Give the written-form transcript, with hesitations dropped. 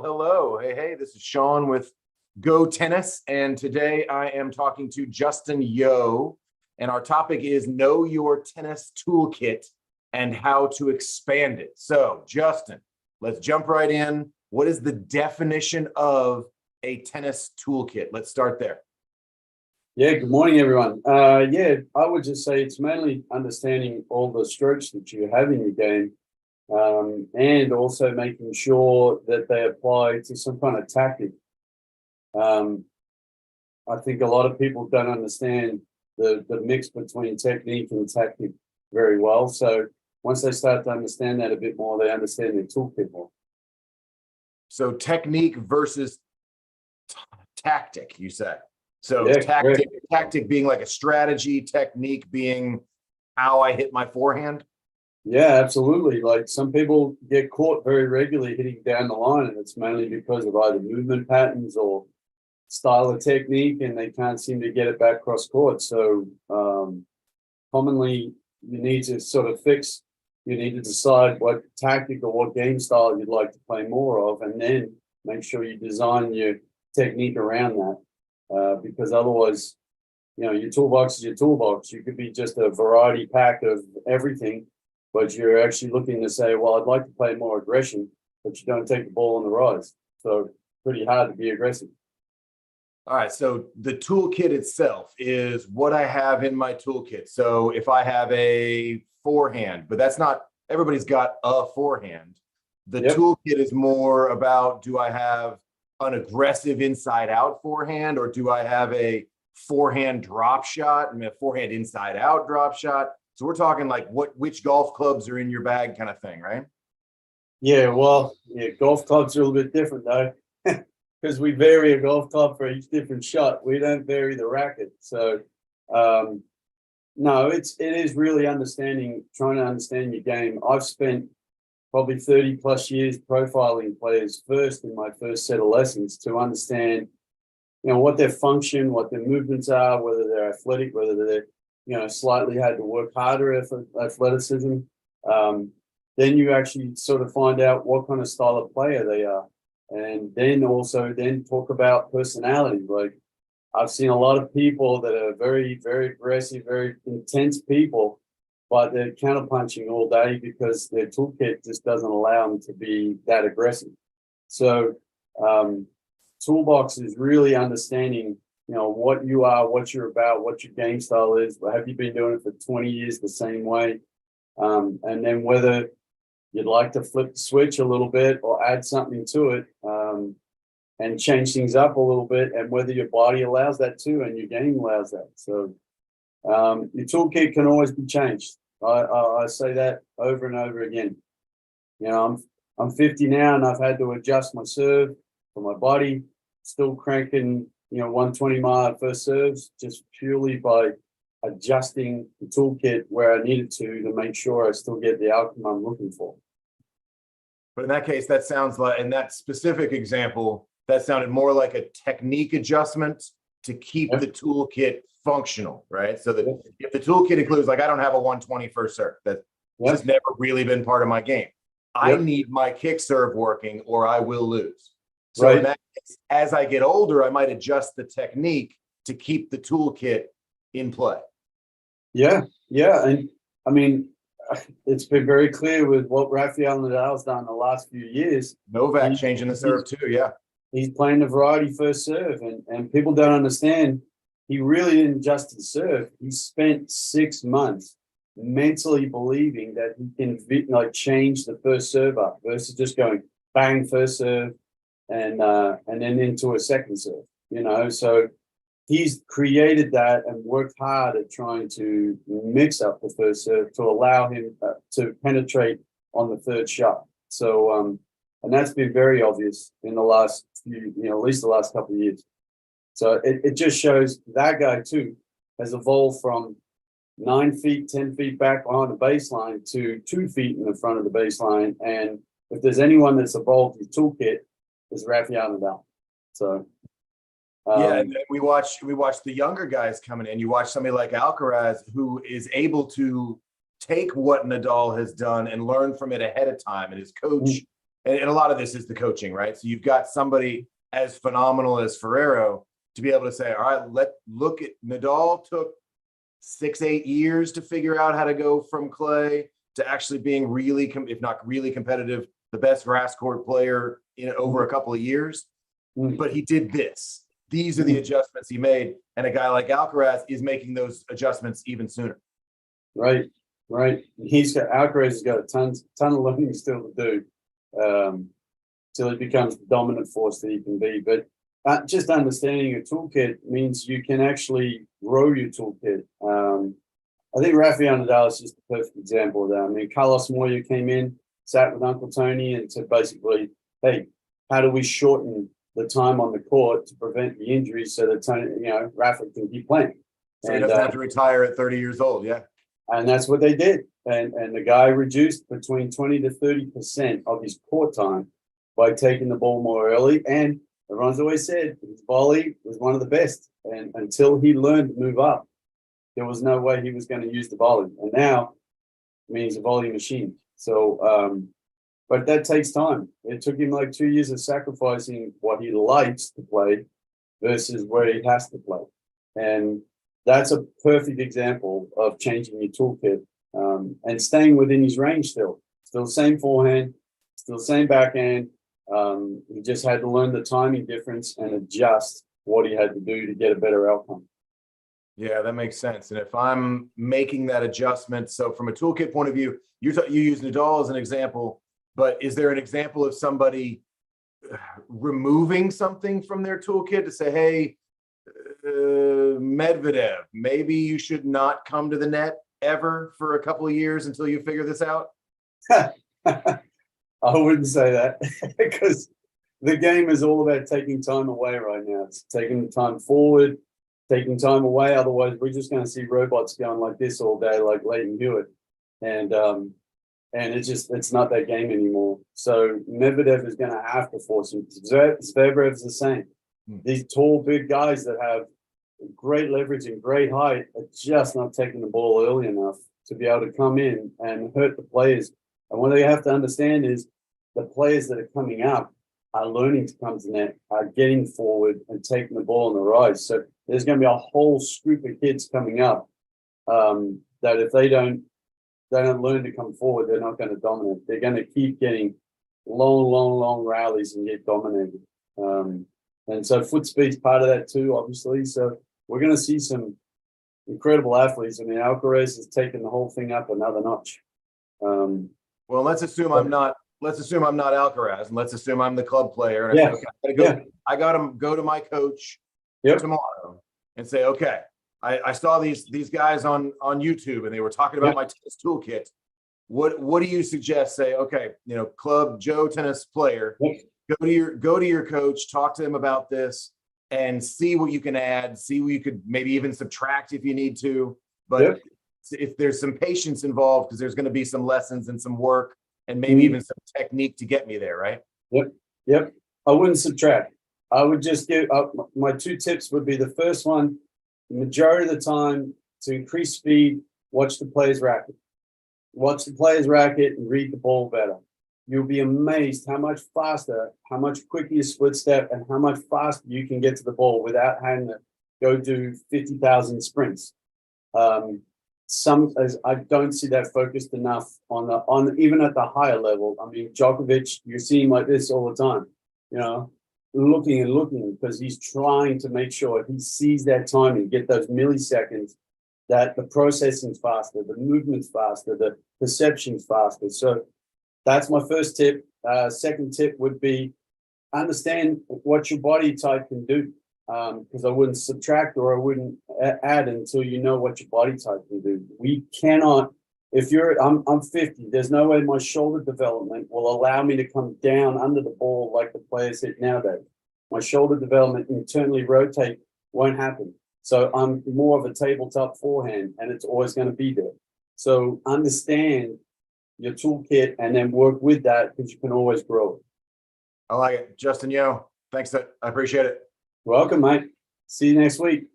Hello. Hey, this is Sean with GoTennis, and today I am talking to Justin Yo, and our topic is Know Your Tennis Toolkit and How to Expand It. So, Justin, let's jump right in. What is the definition of a tennis toolkit? Let's start there. Yeah, good morning, everyone. I would just say it's mainly understanding all the strokes that you have in your game, and also making sure that they apply to some kind of tactic. Um, I think a lot of people don't understand the mix between technique and tactic very well. So once they start to understand that a bit more, they understand their toolkit more. So, technique versus tactic, you said. So, Yeah, tactic being like a strategy, technique being how I hit my forehand. yeah, absolutely. Like some people get caught very regularly hitting down the line, and it's mainly because of either movement patterns or style of technique, and they can't seem to get it back cross court. So commonly, you need to sort of you need to decide what tactic or what game style you'd like to play more of, and then make sure you design your technique around that. Because otherwise, your toolbox is your toolbox. You could be just a variety pack of everything, but you're actually looking to say, well, I'd like to play more aggression, but you don't take the ball on the rise. So pretty hard to be aggressive. All right, so the toolkit itself is what I have in my toolkit. So if I have a forehand, but that's not everybody's got a forehand. The Yep. toolkit is more about, do I have an aggressive inside out forehand, or do I have a forehand drop shot? I mean, a forehand inside out drop shot. So we're talking like which golf clubs are in your bag kind of thing, right? Yeah, well, yeah, golf clubs are a little bit different though, because we vary a golf club for each different shot. We don't vary the racket. So no, it is really trying to understand your game. I've spent probably 30 plus years profiling players first in my first set of lessons to understand, what their function, what their movements are, whether they're athletic, whether they're, slightly had to work harder at athleticism. Then you actually sort of find out what kind of style of player they are. And then talk about personality. Like I've seen a lot of people that are very, very aggressive, very intense people, but they're counterpunching all day because their toolkit just doesn't allow them to be that aggressive. So toolbox is really understanding, what you are, what you're about, what your game style is. Have you been doing it for 20 years the same way? And then whether you'd like to flip the switch a little bit or add something to it, and change things up a little bit, and whether your body allows that too and your game allows that. So your toolkit can always be changed. I say that over and over again. I'm 50 now, and I've had to adjust my serve for my body. Still cranking 120 mile first serves, just purely by adjusting the toolkit where I needed to make sure I still get the outcome I'm looking for. But in that case, that sounds like, in that specific example, that sounded more like a technique adjustment to keep the toolkit functional, right? So that if the toolkit includes, like, I don't have a 120 first serve, that's just never really been part of my game. I need my kick serve working or I will lose. So in that case, as I get older, I might adjust the technique to keep the toolkit in play. Yeah. And I mean, it's been very clear with what Rafael Nadal's done the last few years. Novak changing the serve too, He's playing the variety first serve, and people don't understand. He really didn't adjust his serve. He spent 6 months mentally believing that he can change the first serve up versus just going bang first serve and then into a second serve. So he's created that and worked hard at trying to mix up the first serve to allow him to penetrate on the third shot. So and that's been very obvious in the last few, at least the last couple of years. So it just shows that guy too has evolved from 9 feet, 10 feet back behind the baseline to 2 feet in the front of the baseline. And if there's anyone that's evolved his toolkit, it's Rafael Nadal. So and then we watch the younger guys coming in. You watch somebody like Alcaraz, who is able to take what Nadal has done and learn from it ahead of time. And his coach and a lot of this is the coaching, right? So you've got somebody as phenomenal as Ferrero to be able to say, all right, look at Nadal took 6-8 years to figure out how to go from clay to actually being really, if not really competitive, the best grass court player in over a couple of years. But he did this. These are the adjustments he made. And a guy like Alcaraz is making those adjustments even sooner. Right. Alcaraz has got a ton of learning still to do till he becomes the dominant force that he can be. But just understanding your toolkit means you can actually grow your toolkit. I think Rafael Nadal is just the perfect example of that. I mean, Carlos Moya came in, sat with Uncle Tony, and said basically, hey, how do we shorten the time on the court to prevent the injuries so that Tony, Rafa can keep playing? So he doesn't have to retire at 30 years old. Yeah. And that's what they did. And the guy reduced between 20 to 30% of his court time by taking the ball more early. And everyone's always said his volley was one of the best. And until he learned to move up, there was no way he was going to use the volley. And now, I mean, he's a volley machine. So, but that takes time. It took him like 2 years of sacrificing what he likes to play versus where he has to play. And that's a perfect example of changing your toolkit and staying within his range still. Still the same forehand, still the same backhand. He just had to learn the timing difference and adjust what he had to do to get a better outcome. Yeah, that makes sense. And if I'm making that adjustment, so from a toolkit point of view, you use Nadal as an example, but is there an example of somebody removing something from their toolkit to say, hey, Medvedev, maybe you should not come to the net ever for a couple of years until you figure this out? I wouldn't say that because the game is all about taking time away right now. It's taking time forward, taking time away. Otherwise, we're just going to see robots going like this all day, like Leighton Hewitt. And it's not that game anymore. So Medvedev is going to have to force him. Zverev's the same. These tall, big guys that have great leverage and great height are just not taking the ball early enough to be able to come in and hurt the players. And what they have to understand is the players that are coming up are learning to come to net, are getting forward and taking the ball on the rise. So there's going to be a whole group of kids coming up that if they don't learn to come forward, they're not going to dominate. They're going to keep getting long rallies and get dominated. And so foot speed's part of that too, obviously. So we're going to see some incredible athletes. I mean, Alcaraz has taken the whole thing up another notch. Well, let's assume I'm not Alcaraz, and let's assume I'm the club player. And I say, okay, I got to go to my coach tomorrow and say, okay, I saw these guys on YouTube and they were talking about my tennis toolkit. What do you suggest? Say, okay, club Joe tennis player. Go to your coach, talk to him about this, and see what you can add. See what you could maybe even subtract if you need to. But if there's some patience involved, because there's going to be some lessons and some work, and maybe even some technique to get me there, right? Yep. I wouldn't subtract. I would just give my 2 tips would be the first one, majority of the time to increase speed, watch the player's racket. Watch the player's racket and read the ball better. You'll be amazed how much faster, how much quicker you split step, and how much faster you can get to the ball without having to go do 50,000 sprints. As I don't see that focused enough on even at the higher level. I mean, Djokovic, you see him like this all the time, looking because he's trying to make sure he sees that timing, get those milliseconds, that the processing's faster, the movement's faster, the perception's faster. So that's my first tip. Second tip would be understand what your body type can do. Because I wouldn't subtract or I wouldn't add until you know what your body type can do. We cannot, I'm 50, there's no way my shoulder development will allow me to come down under the ball like the players hit nowadays. My shoulder development internally rotate won't happen. So I'm more of a tabletop forehand and it's always going to be there. So understand your toolkit and then work with that because you can always grow it. I like it. Justin Yo, thanks. I appreciate it. Welcome, mate. See you next week.